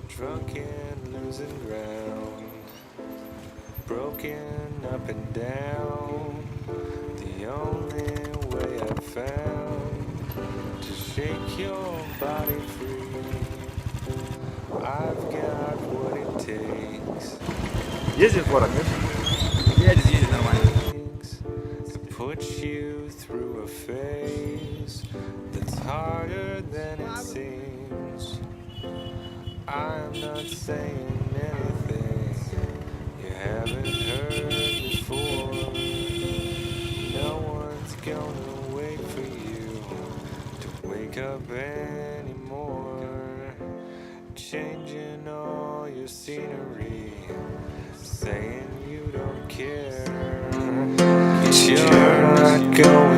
drunk and losing ground, broken up and down. The only way I found to shake your body free. I've got what it takes. Ездит в город, нет? Едет, нормально. To put you through a phase that's harder than it seems. I'm not saying anything you haven't heard before. No one's gonna wait for you to wake up anymore. Changing all your scenery, saying you don't care. You're not going